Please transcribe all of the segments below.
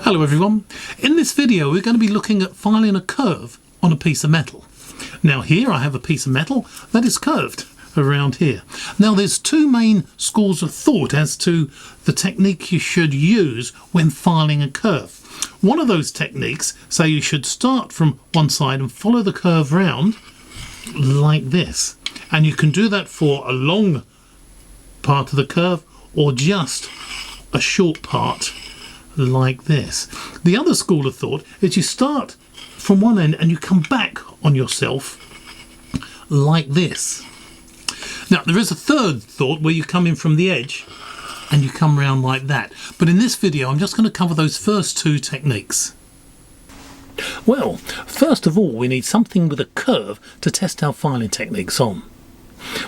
Hello everyone. In this video we're going to be looking at filing a curve on a piece of metal. Now here I have a piece of metal that is curved around here. Now there's two main schools of thought as to the technique you should use when filing a curve. One of those techniques say you should start from one side and follow the curve round like this. And you can do that for a long part of the curve or just a short part like this. The other school of thought is you start from one end and you come back on yourself like this. Now there is a third thought where you come in from the edge and you come round like that, but in this video I'm just going to cover those first two techniques. Well, first of all we need something with a curve to test our filing techniques on.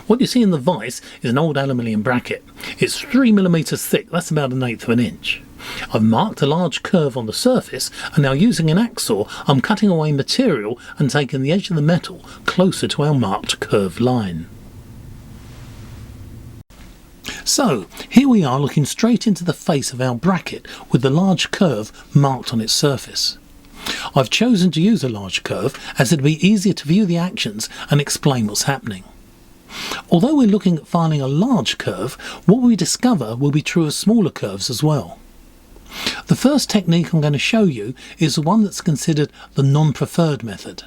What you see in the vise is an old aluminium bracket. It's 3mm thick, that's about 1/8 of an inch. I've marked a large curve on the surface, and now using an axe saw I'm cutting away material and taking the edge of the metal closer to our marked curved line. So here we are looking straight into the face of our bracket with the large curve marked on its surface. I've chosen to use a large curve as it'll be easier to view the actions and explain what's happening. Although we're looking at filing a large curve, what we discover will be true of smaller curves as well. The first technique I'm going to show you is the one that's considered the non-preferred method.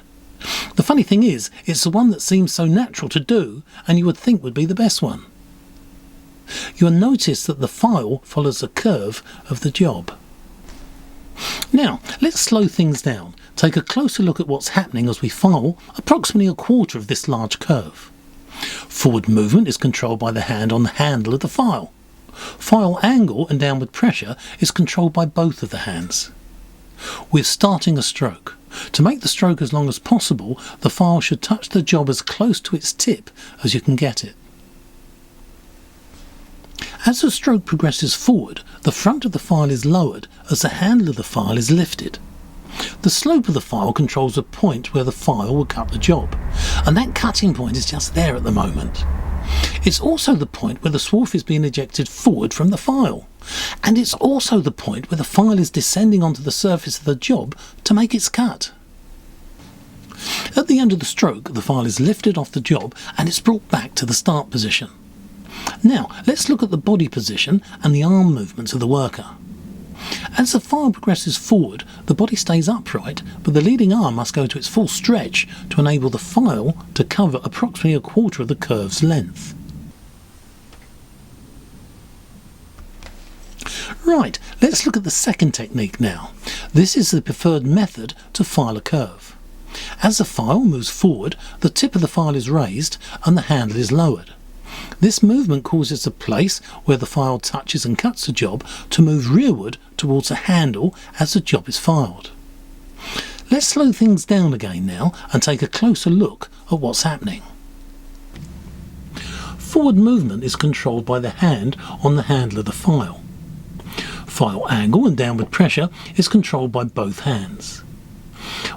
The funny thing is, it's the one that seems so natural to do and you would think would be the best one. You'll notice that the file follows the curve of the job. Now, let's slow things down. Take a closer look at what's happening as we file approximately a quarter of this large curve. Forward movement is controlled by the hand on the handle of the file. File angle and downward pressure is controlled by both of the hands. We're starting a stroke. To make the stroke as long as possible, the file should touch the job as close to its tip as you can get it. As the stroke progresses forward, the front of the file is lowered as the handle of the file is lifted. The slope of the file controls the point where the file will cut the job, and that cutting point is just there at the moment. It's also the point where the swarf is being ejected forward from the file, and it's also the point where the file is descending onto the surface of the job to make its cut. At the end of the stroke, the file is lifted off the job and it's brought back to the start position. Now let's look at the body position and the arm movements of the worker. As the file progresses forward, the body stays upright, but the leading arm must go to its full stretch to enable the file to cover approximately a quarter of the curve's length. Right, let's look at the second technique now. This is the preferred method to file a curve. As the file moves forward, the tip of the file is raised and the handle is lowered. This movement causes the place where the file touches and cuts the job to move rearward towards the handle as the job is filed. Let's slow things down again now and take a closer look at what's happening. Forward movement is controlled by the hand on the handle of the file. File angle and downward pressure is controlled by both hands.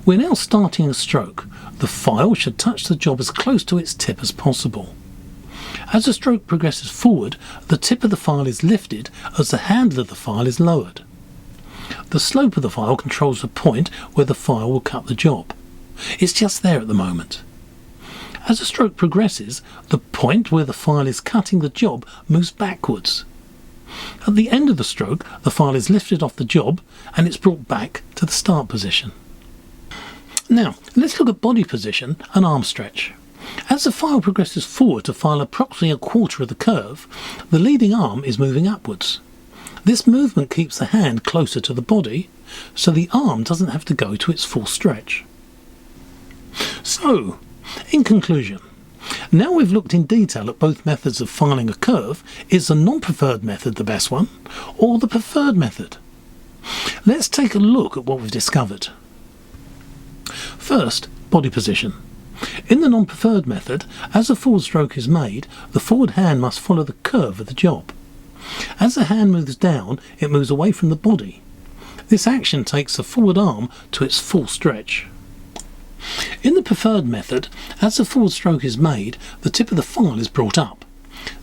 We're now starting a stroke. The file should touch the job as close to its tip as possible. As the stroke progresses forward, the tip of the file is lifted as the handle of the file is lowered. The slope of the file controls the point where the file will cut the job. It's just there at the moment. As the stroke progresses, the point where the file is cutting the job moves backwards. At the end of the stroke, the file is lifted off the job and it's brought back to the start position. Now, let's look at body position and arm stretch. As the file progresses forward to file approximately a quarter of the curve, the leading arm is moving upwards. This movement keeps the hand closer to the body, so the arm doesn't have to go to its full stretch. So, in conclusion, now we've looked in detail at both methods of filing a curve, is the non-preferred method the best one, or the preferred method? Let's take a look at what we've discovered. First, body position. In the non-preferred method, as a forward stroke is made, the forward hand must follow the curve of the job. As the hand moves down, it moves away from the body. This action takes the forward arm to its full stretch. In the preferred method, as the forward stroke is made, the tip of the file is brought up.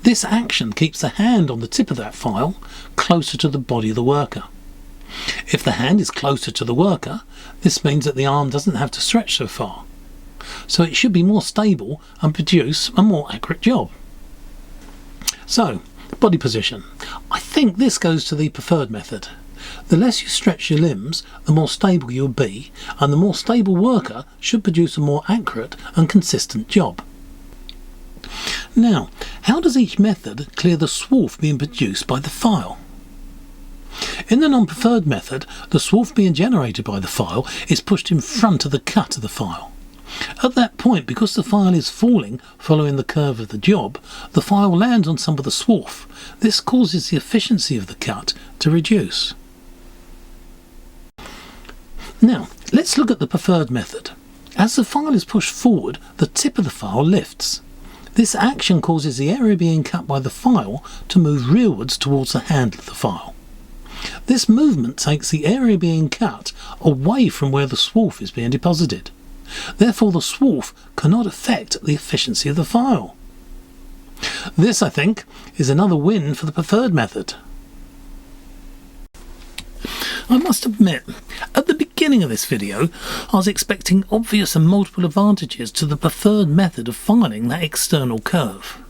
This action keeps the hand on the tip of that file closer to the body of the worker. If the hand is closer to the worker, this means that the arm doesn't have to stretch so far. So it should be more stable and produce a more accurate job. So, body position. I think this goes to the preferred method. The less you stretch your limbs, the more stable you'll be, and the more stable worker should produce a more accurate and consistent job. Now, how does each method clear the swarf being produced by the file? In the non-preferred method, the swarf being generated by the file is pushed in front of the cut of the file. At that point, because the file is falling following the curve of the job, the file lands on some of the swarf. This causes the efficiency of the cut to reduce. Now, let's look at the preferred method. As the file is pushed forward, the tip of the file lifts. This action causes the area being cut by the file to move rearwards towards the handle of the file. This movement takes the area being cut away from where the swarf is being deposited. Therefore, the swarf cannot affect the efficiency of the file. This, I think, is another win for the preferred method. I must admit, at the beginning of this video, I was expecting obvious and multiple advantages to the preferred method of filing that external curve.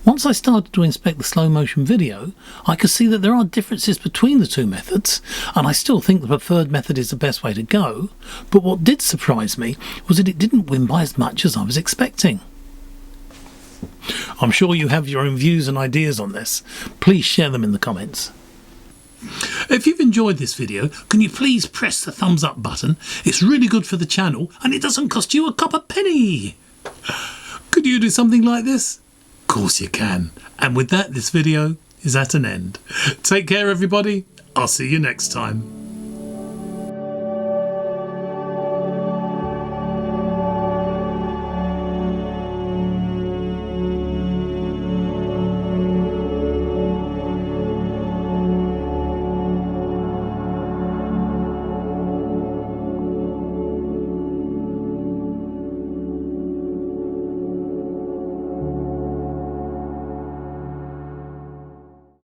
Once I started to inspect the slow motion video, I could see that there are differences between the two methods, and I still think the preferred method is the best way to go, but what did surprise me was that it didn't win by as much as I was expecting. I'm sure you have your own views and ideas on this. Please share them in the comments. If you've enjoyed this video, can you please press the thumbs up button? It's really good for the channel and it doesn't cost you a copper penny. Could you do something like this? Of course you can. And with that, this video is at an end. Take care, everybody. I'll see you next time.